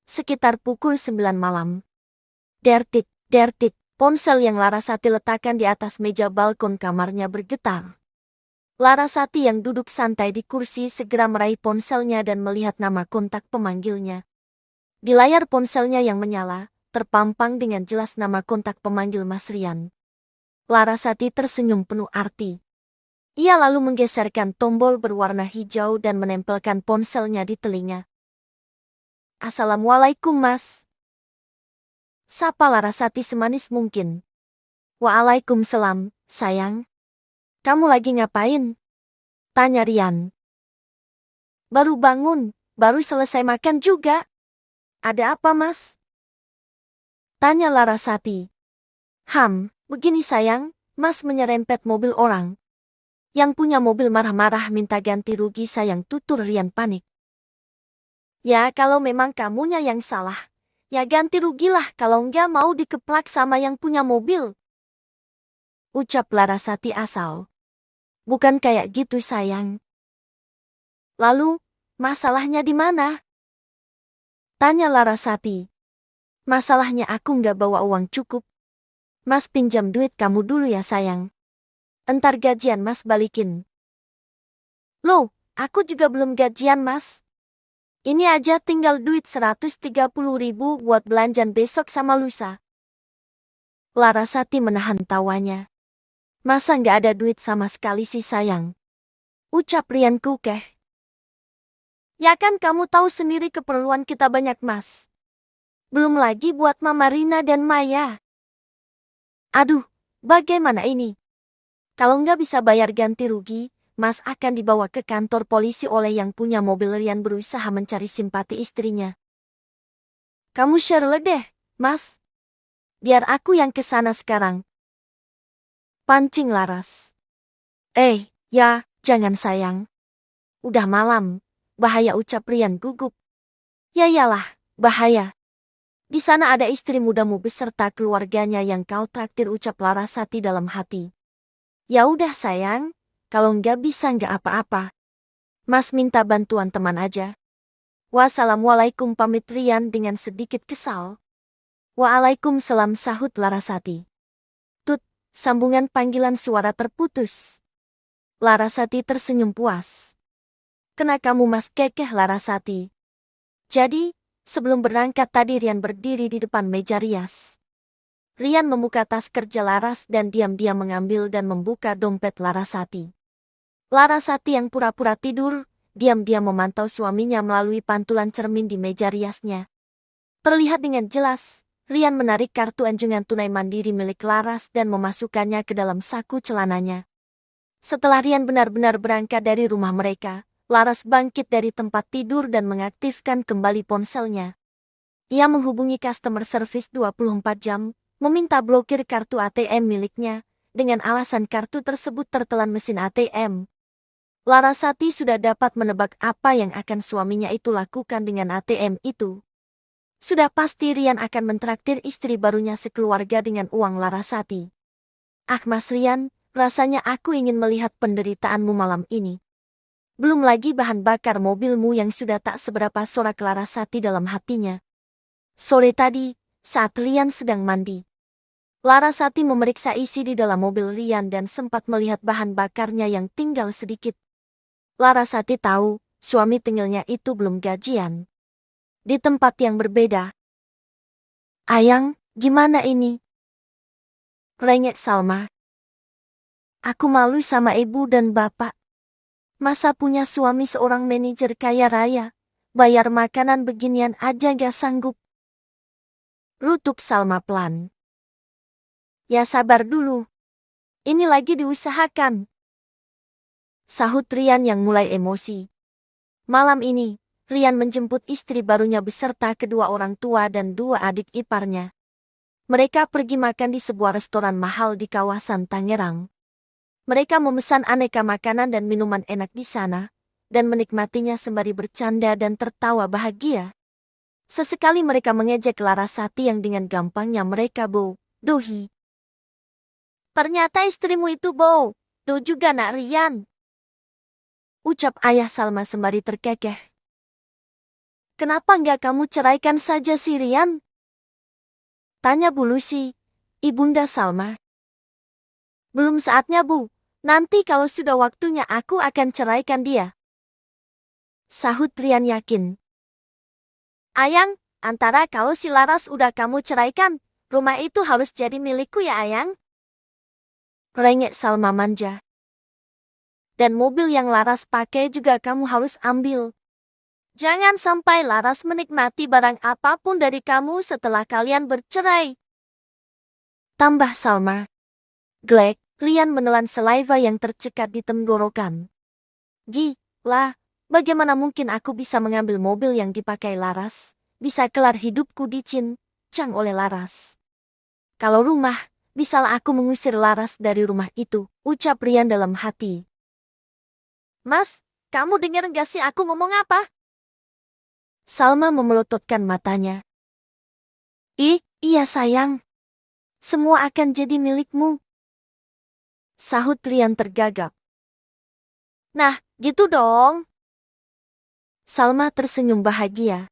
Sekitar pukul 9 malam. Dertit, dertit, ponsel yang Larasati letakkan di atas meja balkon kamarnya bergetar. Larasati yang duduk santai di kursi segera meraih ponselnya dan melihat nama kontak pemanggilnya. Di layar ponselnya yang menyala, terpampang dengan jelas nama kontak pemanggil Mas Rian. Larasati tersenyum penuh arti. Ia lalu menggeserkan tombol berwarna hijau dan menempelkan ponselnya di telinga. Assalamualaikum Mas. Sapa Larasati semanis mungkin. Waalaikumsalam, sayang. Kamu lagi ngapain? Tanya Rian. Baru bangun, baru selesai makan juga. Ada apa Mas? Tanya Larasati. Begini sayang, Mas menyerempet mobil orang. Yang punya mobil marah-marah minta ganti rugi, sayang, tutur Rian panik. Ya kalau memang kamunya yang salah, ya ganti rugilah, kalau enggak mau dikeplak sama yang punya mobil. Ucap Larasati asal. Bukan kayak gitu sayang. Lalu, masalahnya di mana? Tanya Larasati. Masalahnya aku nggak bawa uang cukup. Mas pinjam duit kamu dulu ya sayang. Entar gajian Mas balikin. Loh, aku juga belum gajian Mas. Ini aja tinggal duit 130.000 buat belanjan besok sama lusa. Larasati menahan tawanya. Masa nggak ada duit sama sekali sih sayang? Ucap Rian kukeh. Ya kan kamu tahu sendiri keperluan kita banyak Mas. Belum lagi buat Mama Rina dan Maya. Aduh, bagaimana ini? Kalau nggak bisa bayar ganti rugi, Mas akan dibawa ke kantor polisi oleh yang punya mobil. Rian berusaha mencari simpati istrinya. Kamu share deh, Mas. Biar aku yang ke sana sekarang. Pancing Laras. Ya, jangan sayang. Udah malam, bahaya, ucap Rian gugup. Ya iyalah, bahaya. Di sana ada istri mudamu beserta keluarganya yang kau traktir, ucap Larasati dalam hati. Ya udah sayang, kalau nggak bisa nggak apa-apa. Mas minta bantuan teman aja. Wassalamualaikum, pamit Rian dengan sedikit kesal. Waalaikumsalam, sahut Larasati. Tut, sambungan panggilan suara terputus. Larasati tersenyum puas. Kena kamu Mas, kekeh Larasati. Jadi, sebelum berangkat tadi Rian berdiri di depan meja rias. Rian membuka tas kerja Laras dan diam-diam mengambil dan membuka dompet Larasati. Larasati yang pura-pura tidur, diam-diam memantau suaminya melalui pantulan cermin di meja riasnya. Terlihat dengan jelas, Rian menarik kartu anjungan tunai mandiri milik Laras dan memasukkannya ke dalam saku celananya. Setelah Rian benar-benar berangkat dari rumah mereka, Laras bangkit dari tempat tidur dan mengaktifkan kembali ponselnya. Ia menghubungi customer service 24 jam, meminta blokir kartu ATM miliknya, dengan alasan kartu tersebut tertelan mesin ATM. Larasati sudah dapat menebak apa yang akan suaminya itu lakukan dengan ATM itu. Sudah pasti Rian akan mentraktir istri barunya sekeluarga dengan uang Larasati. Ah Mas Rian, rasanya aku ingin melihat penderitaanmu malam ini. Belum lagi bahan bakar mobilmu yang sudah tak seberapa, sorak Larasati dalam hatinya. Sore tadi, saat Rian sedang mandi, Larasati memeriksa isi di dalam mobil Rian dan sempat melihat bahan bakarnya yang tinggal sedikit. Larasati tahu, suami tengilnya itu belum gajian. Di tempat yang berbeda. Ayang, gimana ini? Rengek Salma. Aku malu sama ibu dan bapak. Masa punya suami seorang manajer kaya raya, bayar makanan beginian aja gak sanggup. Rutuk Salma pelan. Ya sabar dulu. Ini lagi diusahakan. Sahut Rian yang mulai emosi. Malam ini, Rian menjemput istri barunya beserta kedua orang tua dan dua adik iparnya. Mereka pergi makan di sebuah restoran mahal di kawasan Tangerang. Mereka memesan aneka makanan dan minuman enak di sana, dan menikmatinya sembari bercanda dan tertawa bahagia. Sesekali mereka mengejek Larasati yang dengan gampangnya mereka bodohi. Ternyata istrimu itu bodoh juga nak Rian. Ucap ayah Salma sembari terkekeh. Kenapa nggak kamu ceraikan saja si Rian? Tanya Bu Lucy, Ibunda Salma. Belum saatnya Bu, nanti kalau sudah waktunya aku akan ceraikan dia. Sahut Rian yakin. Ayang, antara kalau si Laras udah kamu ceraikan, rumah itu harus jadi milikku ya Ayang? Rengek Salma manja. Dan mobil yang Laras pakai juga kamu harus ambil. Jangan sampai Laras menikmati barang apapun dari kamu setelah kalian bercerai. Tambah Salma. Glek, Rian menelan saliva yang tercekat di tenggorokan. Gila, bagaimana mungkin aku bisa mengambil mobil yang dipakai Laras? Bisa kelar hidupku dicincang oleh Laras. Kalau rumah, bisalah aku mengusir Laras dari rumah itu, ucap Rian dalam hati. Mas, kamu dengar gak sih aku ngomong apa? Salma memelototkan matanya. Iya sayang. Semua akan jadi milikmu. Sahut Rian tergagap. Nah, gitu dong. Salma tersenyum bahagia.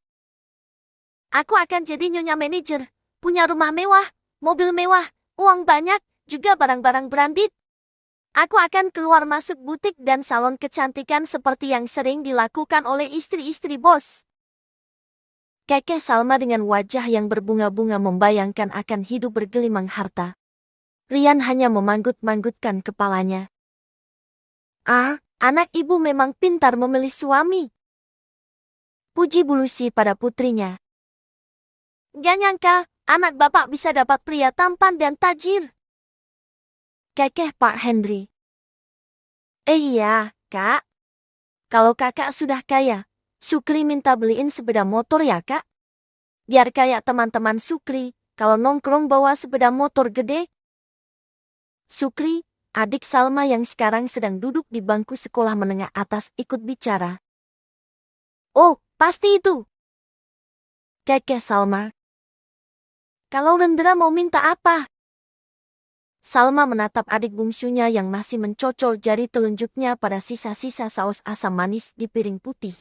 Aku akan jadi nyonya manajer, punya rumah mewah, mobil mewah, uang banyak, juga barang-barang branded. Aku akan keluar masuk butik dan salon kecantikan seperti yang sering dilakukan oleh istri-istri bos. Kekeh Salma dengan wajah yang berbunga-bunga membayangkan akan hidup bergelimang harta. Rian hanya memanggut-manggutkan kepalanya. Anak ibu memang pintar memilih suami. Puji Bu Lucy pada putrinya. Gak nyangka, anak bapak bisa dapat pria tampan dan tajir. Kekeh Pak Henry. Iya, Kak. Kalau kakak sudah kaya, Sukri minta beliin sepeda motor ya Kak? Biar kayak teman-teman Sukri, kalau nongkrong bawa sepeda motor gede. Sukri, adik Salma yang sekarang sedang duduk di bangku sekolah menengah atas ikut bicara. Oh, pasti itu. Kekeh Salma. Kalau Rendra mau minta apa? Salma menatap adik bungsunya yang masih mencocol jari telunjuknya pada sisa-sisa saus asam manis di piring putih.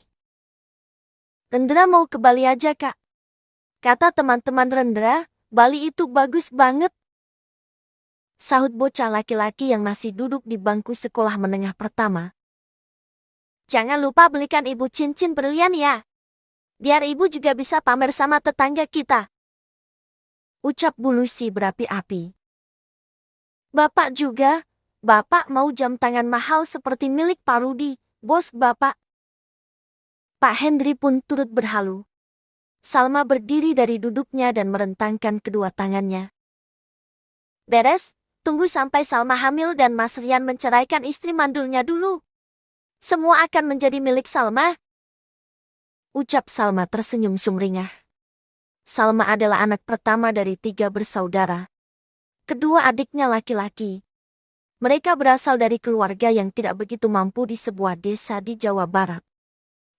Rendra mau ke Bali aja Kak. Kata teman-teman Rendra, Bali itu bagus banget. Sahut bocah laki-laki yang masih duduk di bangku sekolah menengah pertama. Jangan lupa belikan ibu cincin berlian ya. Biar ibu juga bisa pamer sama tetangga kita. Ucap Bu Lucy berapi-api. Bapak juga, Bapak mau jam tangan mahal seperti milik Pak Rudi, bos Bapak. Pak Henry pun turut berhalu. Salma berdiri dari duduknya dan merentangkan kedua tangannya. Beres, tunggu sampai Salma hamil dan Mas Rian menceraikan istri mandulnya dulu. Semua akan menjadi milik Salma. Ucap Salma tersenyum sumringah. Salma adalah anak pertama dari 3 bersaudara. Kedua adiknya laki-laki. Mereka berasal dari keluarga yang tidak begitu mampu di sebuah desa di Jawa Barat.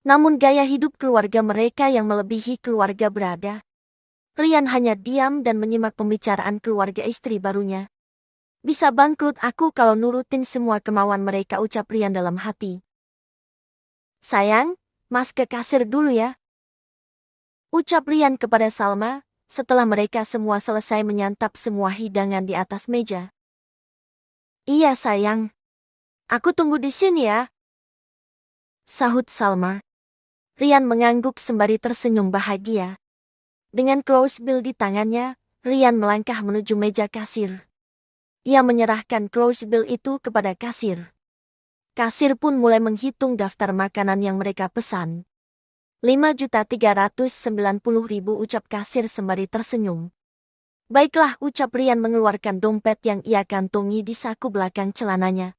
Namun gaya hidup keluarga mereka yang melebihi keluarga berada. Rian hanya diam dan menyimak pembicaraan keluarga istri barunya. Bisa bangkrut aku kalau nurutin semua kemauan mereka, ucap Rian dalam hati. Sayang, Mas ke kasir dulu ya. Ucap Rian kepada Salma, setelah mereka semua selesai menyantap semua hidangan di atas meja. Iya sayang. Aku tunggu di sini ya. Sahut Salma. Rian mengangguk sembari tersenyum bahagia. Dengan close bill di tangannya, Rian melangkah menuju meja kasir. Ia menyerahkan close bill itu kepada kasir. Kasir pun mulai menghitung daftar makanan yang mereka pesan. 5.390.000, ucap kasir sembari tersenyum. Baiklah, ucap Rian mengeluarkan dompet yang ia kantongi di saku belakang celananya.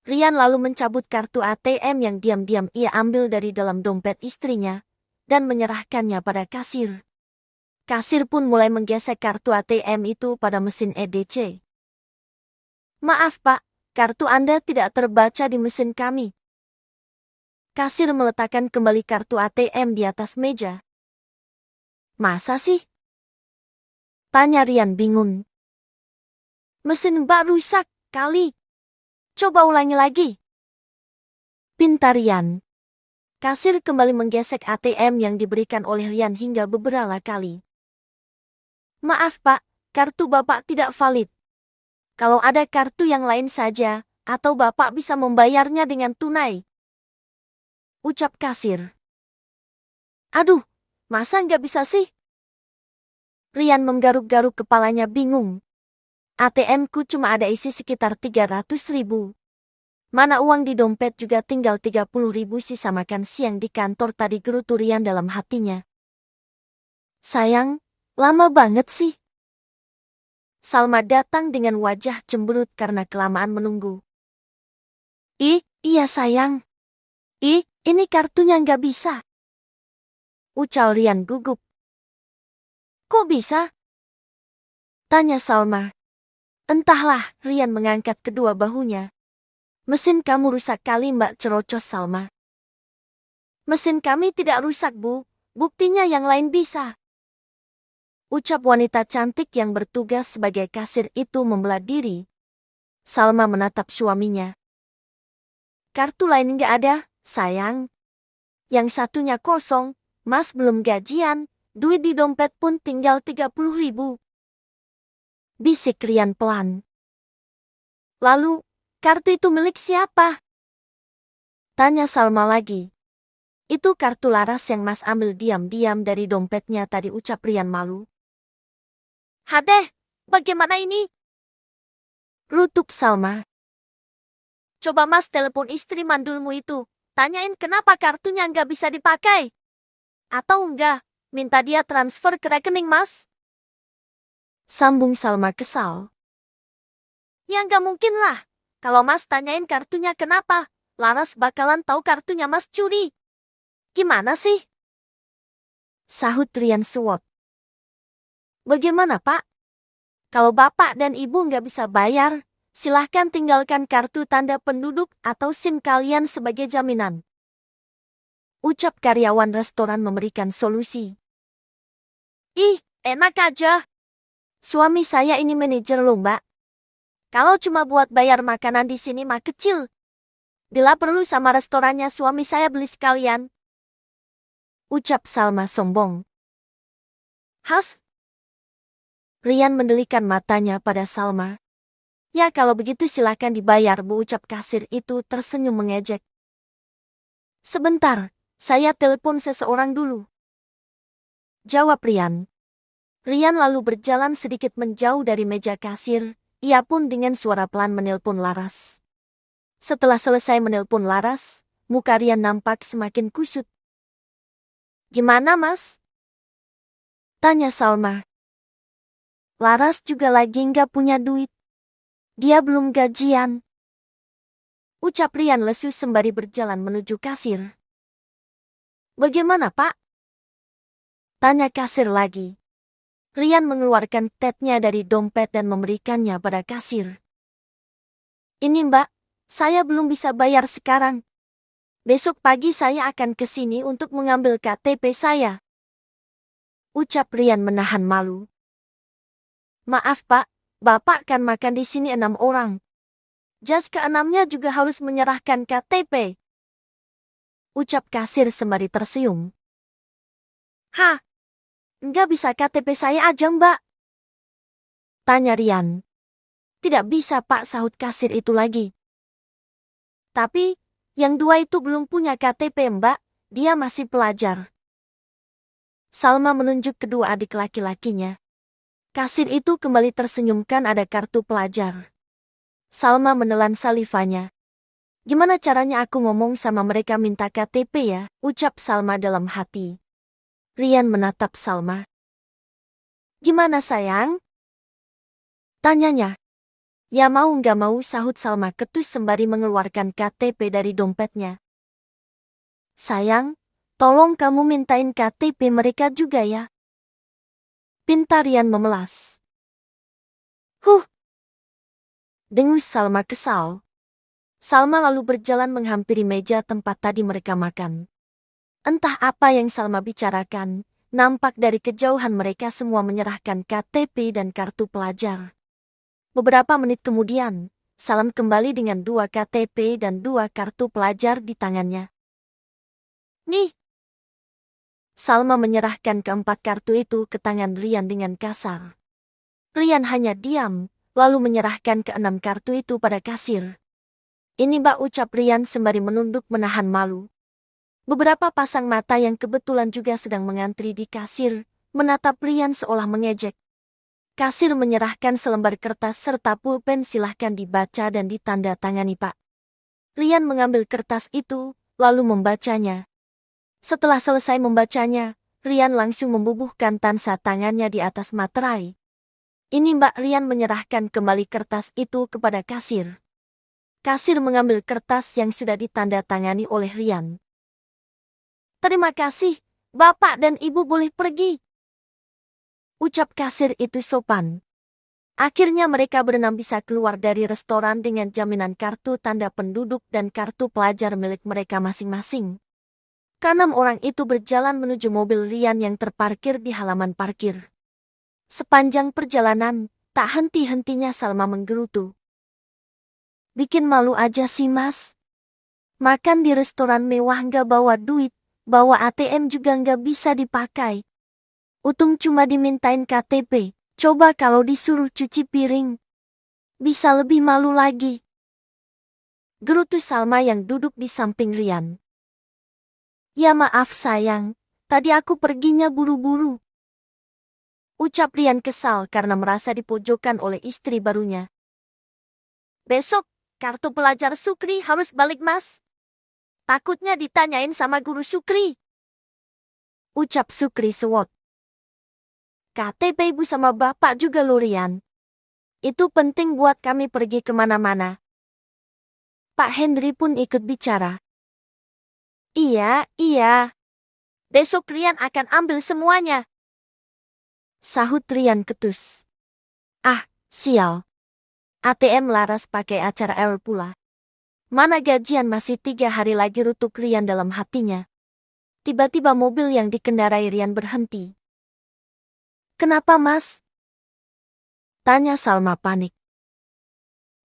Rian lalu mencabut kartu ATM yang diam-diam ia ambil dari dalam dompet istrinya, dan menyerahkannya pada kasir. Kasir pun mulai menggesek kartu ATM itu pada mesin EDC. Maaf Pak, kartu Anda tidak terbaca di mesin kami. Kasir meletakkan kembali kartu ATM di atas meja. Masa sih? Tanya Rian bingung. Mesin Mbak rusak, kali. Coba ulangi lagi. Pintar Rian. Kasir kembali menggesek ATM yang diberikan oleh Rian hingga beberapa kali. Maaf Pak, kartu Bapak tidak valid. Kalau ada kartu yang lain saja, atau Bapak bisa membayarnya dengan tunai. Ucap kasir. Aduh, masa nggak bisa sih? Rian menggaruk-garuk kepalanya bingung. ATM-ku cuma ada isi sekitar 300.000. Mana uang di dompet juga tinggal 30.000 sisa makan siang di kantor tadi, gerutu Rian dalam hatinya. Sayang, lama banget sih. Salma datang dengan wajah cemberut karena kelamaan menunggu. Iya sayang. Ini kartunya nggak bisa. Ucal Rian gugup. Kok bisa? Tanya Salma. Entahlah, Rian mengangkat kedua bahunya. Mesin kamu rusak kali Mbak, cerocos Salma. Mesin kami tidak rusak Bu, buktinya yang lain bisa. Ucap wanita cantik yang bertugas sebagai kasir itu membelah diri. Salma menatap suaminya. Kartu lain nggak ada, sayang. Yang satunya kosong, Mas belum gajian, duit di dompet pun tinggal 30.000. Bisik Rian pelan. Lalu, kartu itu milik siapa? Tanya Salma lagi. Itu kartu Laras yang Mas ambil diam-diam dari dompetnya tadi, ucap Rian malu. Hadeh, bagaimana ini? Rutuk Salma. Coba Mas telepon istri mandulmu itu, tanyain kenapa kartunya nggak bisa dipakai. Atau enggak, minta dia transfer ke rekening Mas. Sambung Salma kesal. Ya nggak mungkin lah. Kalau Mas tanyain kartunya kenapa, Laras bakalan tahu kartunya Mas curi. Gimana sih? Sahut Rian sewot. Bagaimana Pak? Kalau Bapak dan Ibu nggak bisa bayar, silahkan tinggalkan kartu tanda penduduk atau SIM kalian sebagai jaminan. Ucap karyawan restoran memberikan solusi. Enak aja. Suami saya ini manajer loh Mbak. Kalau cuma buat bayar makanan di sini mah kecil. Bila perlu sama restorannya suami saya beli sekalian. Ucap Salma sombong. Has? Rian mendelikan matanya pada Salma. Ya kalau begitu silakan dibayar Bu, ucap kasir itu tersenyum mengejek. Sebentar, saya telepon seseorang dulu. Jawab Rian. Rian lalu berjalan sedikit menjauh dari meja kasir, ia pun dengan suara pelan menelpon Laras. Setelah selesai menelpon Laras, muka Rian nampak semakin kusut. Gimana Mas? Tanya Salma. Laras juga lagi nggak punya duit. Dia belum gajian. Ucap Rian lesu sembari berjalan menuju kasir. Bagaimana Pak? Tanya kasir lagi. Rian mengeluarkan tetnya dari dompet dan memberikannya pada kasir. Ini Mbak, saya belum bisa bayar sekarang. Besok pagi saya akan ke sini untuk mengambil KTP saya. Ucap Rian menahan malu. Maaf Pak, Bapak kan makan di sini 6 orang. Jas ke-6-nya juga harus menyerahkan KTP. Ucap kasir sembari tersenyum. Hah? Enggak bisa KTP saya aja Mbak? Tanya Rian. Tidak bisa Pak, sahut kasir itu lagi. Tapi, yang dua itu belum punya KTP Mbak, dia masih pelajar. Salma menunjuk kedua adik laki-lakinya. Kasir itu kembali tersenyumkan ada kartu pelajar. Salma menelan salivanya. Gimana caranya aku ngomong sama mereka minta KTP ya, ucap Salma dalam hati. Rian menatap Salma. Gimana sayang? Tanyanya. Ya mau nggak mau, sahut Salma ketus sembari mengeluarkan KTP dari dompetnya. Sayang, tolong kamu mintain KTP mereka juga ya. Pinta Rian memelas. Dengus Salma kesal. Salma lalu berjalan menghampiri meja tempat tadi mereka makan. Entah apa yang Salma bicarakan, nampak dari kejauhan mereka semua menyerahkan KTP dan kartu pelajar. Beberapa menit kemudian, Salam kembali dengan 2 KTP dan 2 kartu pelajar di tangannya. Nih. Salma menyerahkan keempat kartu itu ke tangan Rian dengan kasar. Rian hanya diam, lalu menyerahkan keenam kartu itu pada kasir. Ini Mbak, ucap Rian sembari menunduk menahan malu. Beberapa pasang mata yang kebetulan juga sedang mengantri di kasir, menatap Rian seolah mengejek. Kasir menyerahkan selembar kertas serta pulpen, silahkan dibaca dan ditanda tangani Pak. Rian mengambil kertas itu, lalu membacanya. Setelah selesai membacanya, Rian langsung membubuhkan tansa tangannya di atas materai. Ini Mbak, Rian menyerahkan kembali kertas itu kepada kasir. Kasir mengambil kertas yang sudah ditanda tangani oleh Rian. Terima kasih, Bapak dan Ibu boleh pergi. Ucap kasir itu sopan. Akhirnya mereka berenam bisa keluar dari restoran dengan jaminan kartu tanda penduduk dan kartu pelajar milik mereka masing-masing. Keenam orang itu berjalan menuju mobil Rian yang terparkir di halaman parkir. Sepanjang perjalanan, tak henti-hentinya Salma menggerutu. Bikin malu aja sih Mas. Makan di restoran mewah nggak bawa duit, bawa ATM juga nggak bisa dipakai. Untung cuma dimintain KTP, coba kalau disuruh cuci piring. Bisa lebih malu lagi. Gerutu Salma yang duduk di samping Rian. Ya maaf sayang, tadi aku perginya buru-buru. Ucap Rian kesal karena merasa dipojokkan oleh istri barunya. Besok, kartu pelajar Sukri harus balik Mas. Takutnya ditanyain sama guru Sukri. Ucap Sukri sewot. KTP Ibu sama Bapak juga loh Rian. Itu penting buat kami pergi kemana-mana. Pak Henry pun ikut bicara. Iya. Besok Rian akan ambil semuanya. Sahut Rian ketus. Ah, sial. ATM Laras pakai acara error pula. Mana gajian masih 3 hari lagi, rutuk Rian dalam hatinya. Tiba-tiba mobil yang dikendarai Rian berhenti. Kenapa Mas? Tanya Salma panik.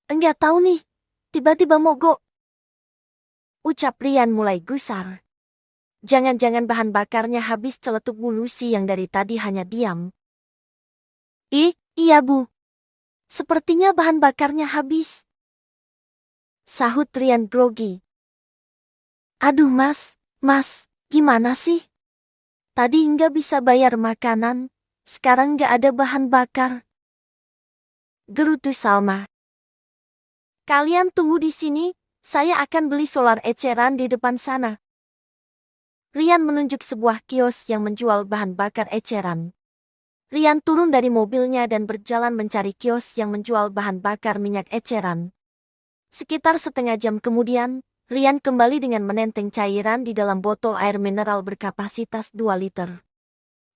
Enggak tahu nih, tiba-tiba mogok. Ucap Rian mulai gusar. Jangan-jangan bahan bakarnya habis, celetuk Bu Lucy yang dari tadi hanya diam. Iya Bu. Sepertinya bahan bakarnya habis. Sahut Rian grogi. Aduh Mas, gimana sih? Tadi nggak bisa bayar makanan, sekarang nggak ada bahan bakar. Gerutu Salma. Kalian tunggu di sini, saya akan beli solar eceran di depan sana. Rian menunjuk sebuah kios yang menjual bahan bakar eceran. Rian turun dari mobilnya dan berjalan mencari kios yang menjual bahan bakar minyak eceran. Sekitar setengah jam kemudian, Rian kembali dengan menenteng cairan di dalam botol air mineral berkapasitas 2 liter.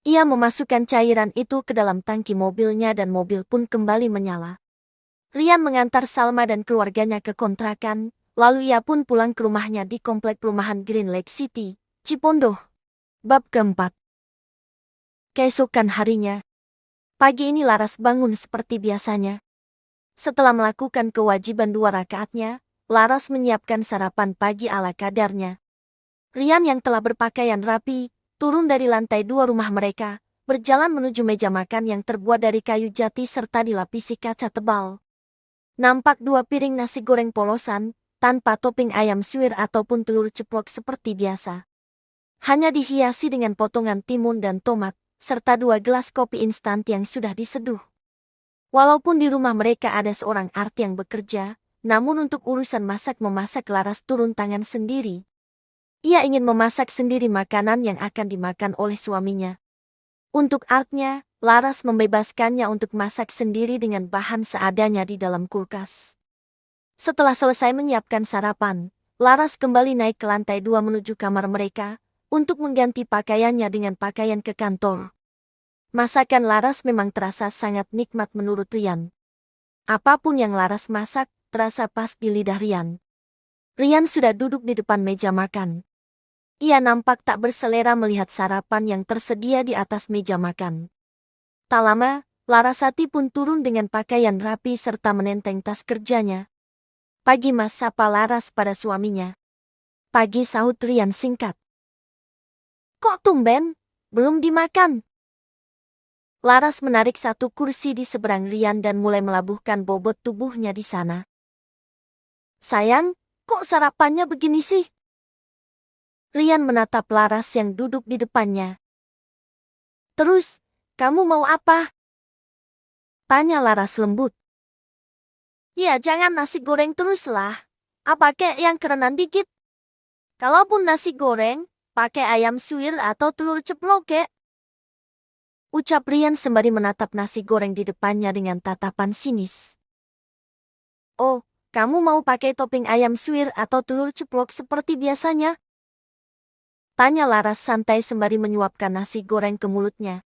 Ia memasukkan cairan itu ke dalam tangki mobilnya dan mobil pun kembali menyala. Rian mengantar Salma dan keluarganya ke kontrakan, lalu ia pun pulang ke rumahnya di komplek perumahan Green Lake City, Cipondoh. Bab keempat. Keesokan harinya, pagi ini Laras bangun seperti biasanya. Setelah melakukan kewajiban 2 rakaatnya, Laras menyiapkan sarapan pagi ala kadarnya. Rian yang telah berpakaian rapi, turun dari lantai 2 rumah mereka, berjalan menuju meja makan yang terbuat dari kayu jati serta dilapisi kaca tebal. Nampak 2 piring nasi goreng polosan, tanpa topping ayam suwir ataupun telur ceplok seperti biasa. Hanya dihiasi dengan potongan timun dan tomat, serta 2 gelas kopi instan yang sudah diseduh. Walaupun di rumah mereka ada seorang arti yang bekerja, namun untuk urusan masak-memasak Laras turun tangan sendiri. Ia ingin memasak sendiri makanan yang akan dimakan oleh suaminya. Untuk artnya, Laras membebaskannya untuk masak sendiri dengan bahan seadanya di dalam kulkas. Setelah selesai menyiapkan sarapan, Laras kembali naik ke lantai 2 menuju kamar mereka, untuk mengganti pakaiannya dengan pakaian ke kantor. Masakan Laras memang terasa sangat nikmat menurut Rian. Apapun yang Laras masak, terasa pas di lidah Rian. Rian sudah duduk di depan meja makan. Ia nampak tak berselera melihat sarapan yang tersedia di atas meja makan. Tak lama, Larasati pun turun dengan pakaian rapi serta menenteng tas kerjanya. Pagi Mas, sapa Laras pada suaminya. Pagi, sahut Rian singkat. Kok tumben? Belum dimakan? Laras menarik satu kursi di seberang Rian dan mulai melabuhkan bobot tubuhnya di sana. Sayang, kok sarapannya begini sih? Rian menatap Laras yang duduk di depannya. Terus, kamu mau apa? Tanya Laras lembut. Ya jangan nasi goreng teruslah. Apa kek yang kerenan dikit? Kalaupun nasi goreng, pakai ayam suwir atau telur ceplok kek. Ucap Rian sembari menatap nasi goreng di depannya dengan tatapan sinis. Oh, kamu mau pakai topping ayam suwir atau telur ceplok seperti biasanya? Tanya Laras santai sembari menyuapkan nasi goreng ke mulutnya.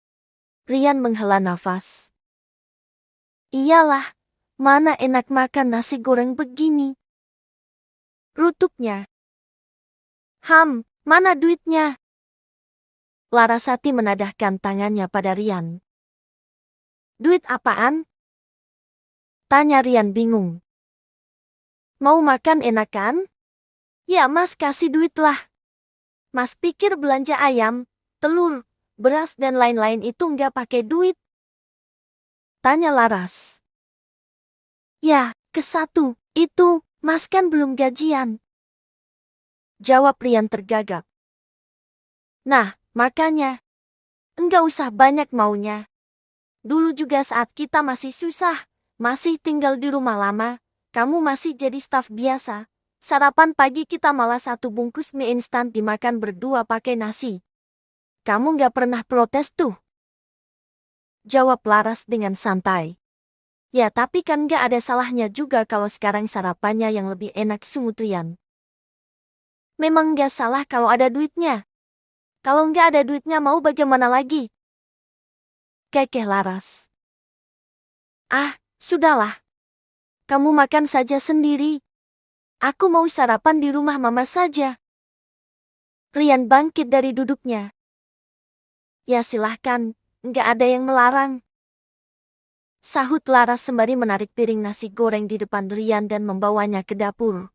Rian menghela nafas. Iyalah, mana enak makan nasi goreng begini. Rutuknya. Mana duitnya? Larasati menadahkan tangannya pada Rian. Duit apaan? Tanya Rian bingung. Mau makan enak kan? Ya mas kasih duit lah. Mas pikir belanja ayam, telur, beras dan lain-lain itu nggak pakai duit? Tanya Laras. Ya, ke-1, itu, mas kan belum gajian. Jawab Rian tergagap. Nah, makanya. Enggak usah banyak maunya. Dulu juga saat kita masih susah, masih tinggal di rumah lama, kamu masih jadi staf biasa. Sarapan pagi kita malah satu bungkus mie instan dimakan berdua pakai nasi. Kamu nggak pernah protes tuh? Jawab Laras dengan santai. Ya tapi kan nggak ada salahnya juga kalau sekarang sarapannya yang lebih enak, sungut Rian. Memang nggak salah kalau ada duitnya. Kalau nggak ada duitnya mau bagaimana lagi? Kekeh Laras. Ah, sudahlah. Kamu makan saja sendiri. Aku mau sarapan di rumah mama saja. Rian bangkit dari duduknya. Ya silahkan, nggak ada yang melarang. Sahut Laras sembari menarik piring nasi goreng di depan Rian dan membawanya ke dapur.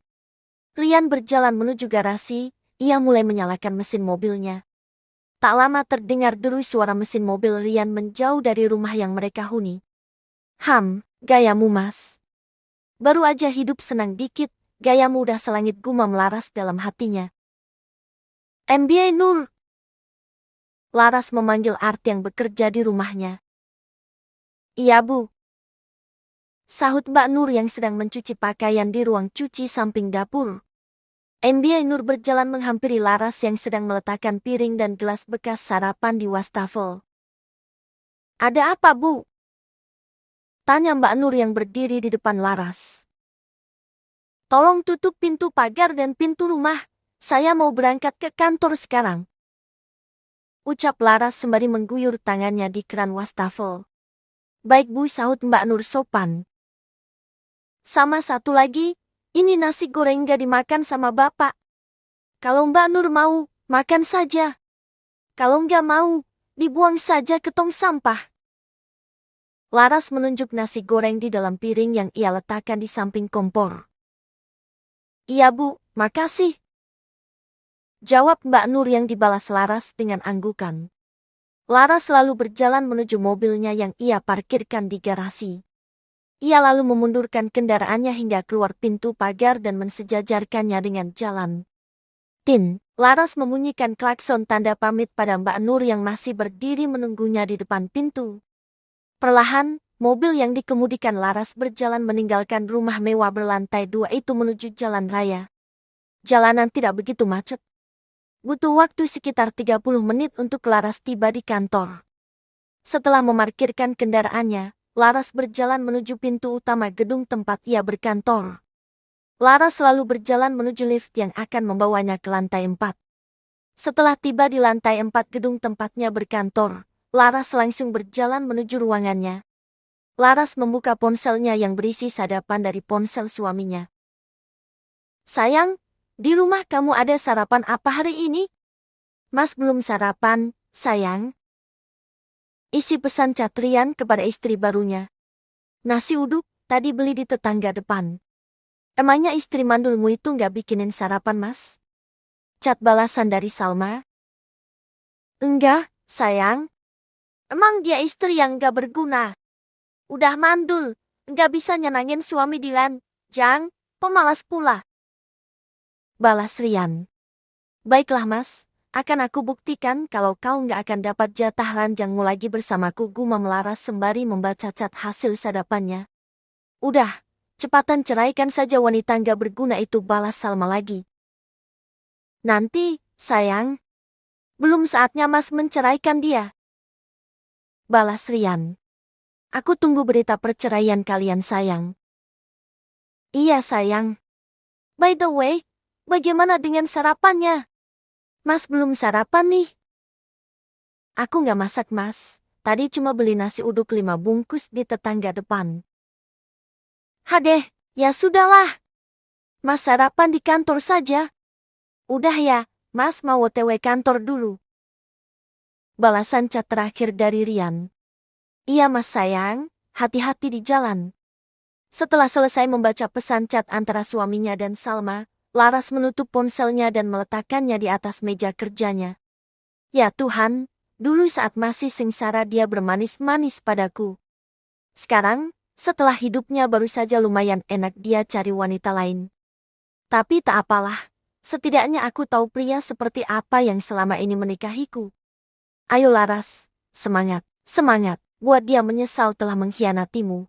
Rian berjalan menuju garasi, ia mulai menyalakan mesin mobilnya. Tak lama terdengar deru suara mesin mobil Rian menjauh dari rumah yang mereka huni. Gayamu mas. Baru aja hidup senang dikit, gayamu udah selangit, gumam Laras dalam hatinya. MBA Nur. Laras memanggil Art yang bekerja di rumahnya. Iya bu. Sahut Mbak Nur yang sedang mencuci pakaian di ruang cuci samping dapur. MBA Nur berjalan menghampiri Laras yang sedang meletakkan piring dan gelas bekas sarapan di wastafel. Ada apa bu? Tanya Mbak Nur yang berdiri di depan Laras. Tolong tutup pintu pagar dan pintu rumah, saya mau berangkat ke kantor sekarang. Ucap Laras sembari mengguyur tangannya di keran wastafel. Baik bu, sahut Mbak Nur sopan. Sama satu lagi, ini nasi goreng gak dimakan sama bapak. Kalau Mbak Nur mau, makan saja. Kalau nggak mau, dibuang saja ke tong sampah. Laras menunjuk nasi goreng di dalam piring yang ia letakkan di samping kompor. Iya bu, makasih. Jawab Mbak Nur yang dibalas Laras dengan anggukan. Laras lalu berjalan menuju mobilnya yang ia parkirkan di garasi. Ia lalu memundurkan kendaraannya hingga keluar pintu pagar dan mensejajarkannya dengan jalan. Laras membunyikan klakson tanda pamit pada Mbak Nur yang masih berdiri menunggunya di depan pintu. Perlahan, mobil yang dikemudikan Laras berjalan meninggalkan rumah mewah berlantai 2 itu menuju jalan raya. Jalanan tidak begitu macet. Butuh waktu sekitar 30 menit untuk Laras tiba di kantor. Setelah memarkirkan kendaraannya, Laras berjalan menuju pintu utama gedung tempat ia berkantor. Laras lalu berjalan menuju lift yang akan membawanya ke lantai 4. Setelah tiba di lantai 4 gedung tempatnya berkantor, Laras langsung berjalan menuju ruangannya. Laras membuka ponselnya yang berisi sadapan dari ponsel suaminya. Sayang, di rumah kamu ada sarapan apa hari ini? Mas belum sarapan, sayang. Isi pesan Catrian kepada istri barunya. Nasi uduk, tadi beli di tetangga depan. Emangnya istri mandulmu itu nggak bikinin sarapan mas? Cat balasan dari Salma. Enggak, sayang. Emang dia istri yang gak berguna. Udah mandul, gak bisa nyenangin suami Dilan. Jang, pemalas pula. Balas Rian. Baiklah mas, akan aku buktikan kalau kau nggak akan dapat jatah ranjangmu lagi bersamaku, gumam Laras sembari membaca cat hasil sadapannya. Udah, cepatan ceraikan saja wanita nggak berguna itu, balas Salma lagi. Nanti, sayang. Belum saatnya mas menceraikan dia. Balas Rian. Aku tunggu berita perceraian kalian, sayang. Iya sayang. By the way, bagaimana dengan sarapannya? Mas belum sarapan nih. Aku nggak masak mas. Tadi cuma beli nasi uduk 5 bungkus di tetangga depan. Hadeh, ya sudahlah. Mas sarapan di kantor saja. Udah ya, mas mau OTW kantor dulu. Balasan cat terakhir dari Rian. Iya mas sayang, hati-hati di jalan. Setelah selesai membaca pesan cat antara suaminya dan Salma, Laras menutup ponselnya dan meletakkannya di atas meja kerjanya. Ya Tuhan, dulu saat masih sengsara dia bermanis-manis padaku. Sekarang, setelah hidupnya baru saja lumayan enak dia cari wanita lain. Tapi tak apalah, setidaknya aku tahu pria seperti apa yang selama ini menikahiku. Ayo Laras, semangat, semangat, buat dia menyesal telah mengkhianatimu.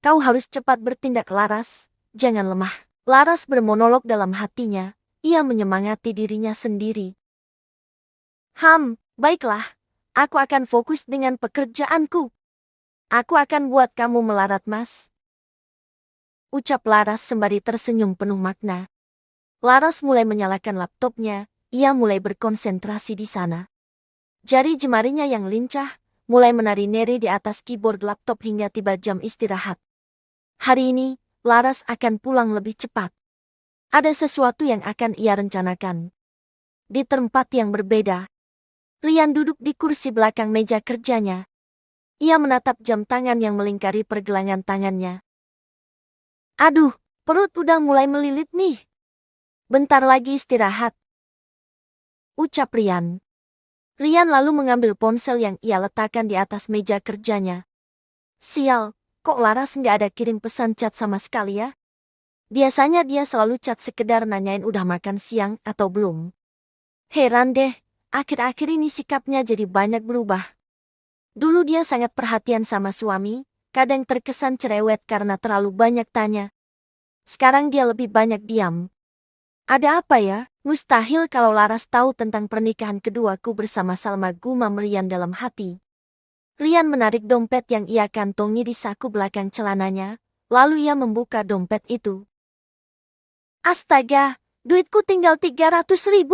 Kau harus cepat bertindak Laras, jangan lemah. Laras bermonolog dalam hatinya, ia menyemangati dirinya sendiri. Baiklah, aku akan fokus dengan pekerjaanku. Aku akan buat kamu melarat mas. Ucap Laras sembari tersenyum penuh makna. Laras mulai menyalakan laptopnya, ia mulai berkonsentrasi di sana. Jari jemarinya yang lincah, mulai menari-nari di atas keyboard laptop hingga tiba jam istirahat. Hari ini, Laras akan pulang lebih cepat. Ada sesuatu yang akan ia rencanakan. Di tempat yang berbeda, Rian duduk di kursi belakang meja kerjanya. Ia menatap jam tangan yang melingkari pergelangan tangannya. Aduh, perut udah mulai melilit nih. Bentar lagi istirahat. Ucap Rian. Rian lalu mengambil ponsel yang ia letakkan di atas meja kerjanya. Sial, kok Laras nggak ada kirim pesan chat sama sekali ya? Biasanya dia selalu chat sekedar nanyain udah makan siang atau belum. Heran deh, akhir-akhir ini sikapnya jadi banyak berubah. Dulu dia sangat perhatian sama suami, kadang terkesan cerewet karena terlalu banyak tanya. Sekarang dia lebih banyak diam. Ada apa ya? Mustahil kalau Laras tahu tentang pernikahan keduaku bersama Salma, gumam Rian dalam hati. Rian menarik dompet yang ia kantongi di saku belakang celananya, lalu ia membuka dompet itu. Astaga, duitku tinggal 300.000.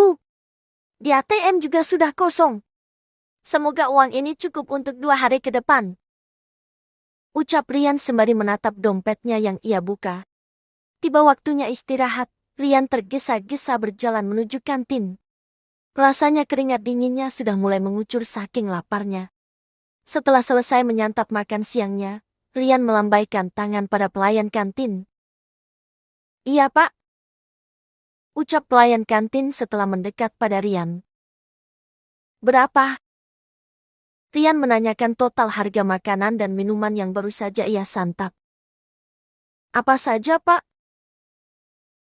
Di ATM juga sudah kosong. Semoga uang ini cukup untuk 2 hari ke depan. Ucap Rian sembari menatap dompetnya yang ia buka. Tiba waktunya istirahat, Rian tergesa-gesa berjalan menuju kantin. Rasanya keringat dinginnya sudah mulai mengucur saking laparnya. Setelah selesai menyantap makan siangnya, Rian melambaikan tangan pada pelayan kantin. Iya pak. Ucap pelayan kantin setelah mendekat pada Rian. Berapa? Rian menanyakan total harga makanan dan minuman yang baru saja ia santap. Apa saja pak?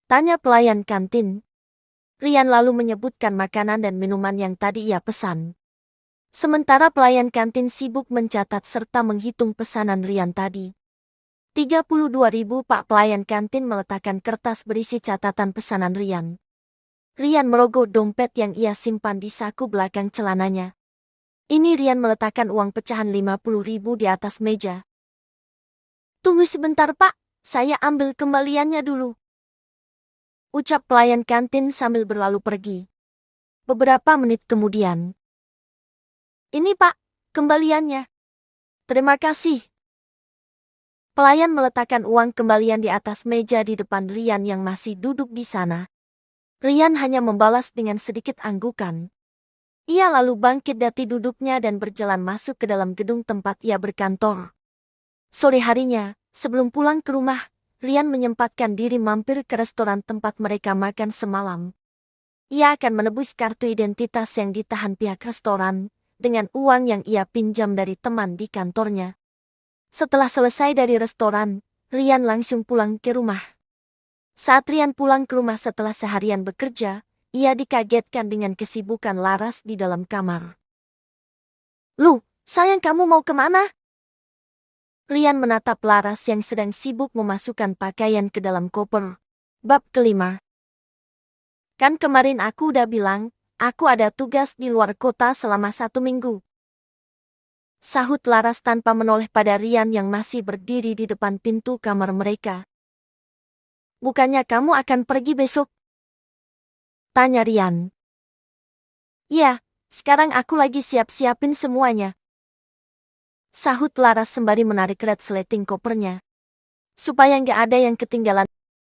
Tanya pelayan kantin. Rian lalu menyebutkan makanan dan minuman yang tadi ia pesan. Sementara pelayan kantin sibuk mencatat serta menghitung pesanan Rian tadi. 32.000 pak. Pelayan kantin meletakkan kertas berisi catatan pesanan Rian. Rian merogoh dompet yang ia simpan di saku belakang celananya. Ini Rian meletakkan uang pecahan 50.000 di atas meja. Tunggu sebentar pak, saya ambil kembaliannya dulu. Ucap pelayan kantin sambil berlalu pergi. Beberapa menit kemudian. Ini pak, kembaliannya. Terima kasih. Pelayan meletakkan uang kembalian di atas meja di depan Rian yang masih duduk di sana. Rian hanya membalas dengan sedikit anggukan. Ia lalu bangkit dari duduknya dan berjalan masuk ke dalam gedung tempat ia berkantor. Sore harinya, sebelum pulang ke rumah, Rian menyempatkan diri mampir ke restoran tempat mereka makan semalam. Ia akan menebus kartu identitas yang ditahan pihak restoran dengan uang yang ia pinjam dari teman di kantornya. Setelah selesai dari restoran, Rian langsung pulang ke rumah. Saat Rian pulang ke rumah setelah seharian bekerja, ia dikagetkan dengan kesibukan Laras di dalam kamar. "Lu, sayang, kamu mau kemana?" Rian menatap Laras yang sedang sibuk memasukkan pakaian ke dalam koper. Bab kelima. "Kan kemarin aku udah bilang, aku ada tugas di luar kota selama 1 minggu." Sahut Laras tanpa menoleh pada Rian yang masih berdiri di depan pintu kamar mereka. "Bukannya kamu akan pergi besok?" tanya Rian. "Iya, sekarang aku lagi siap-siapin semuanya," sahut Laras sembari menarik resleting kopernya. "Supaya nggak ada yang ketinggalan."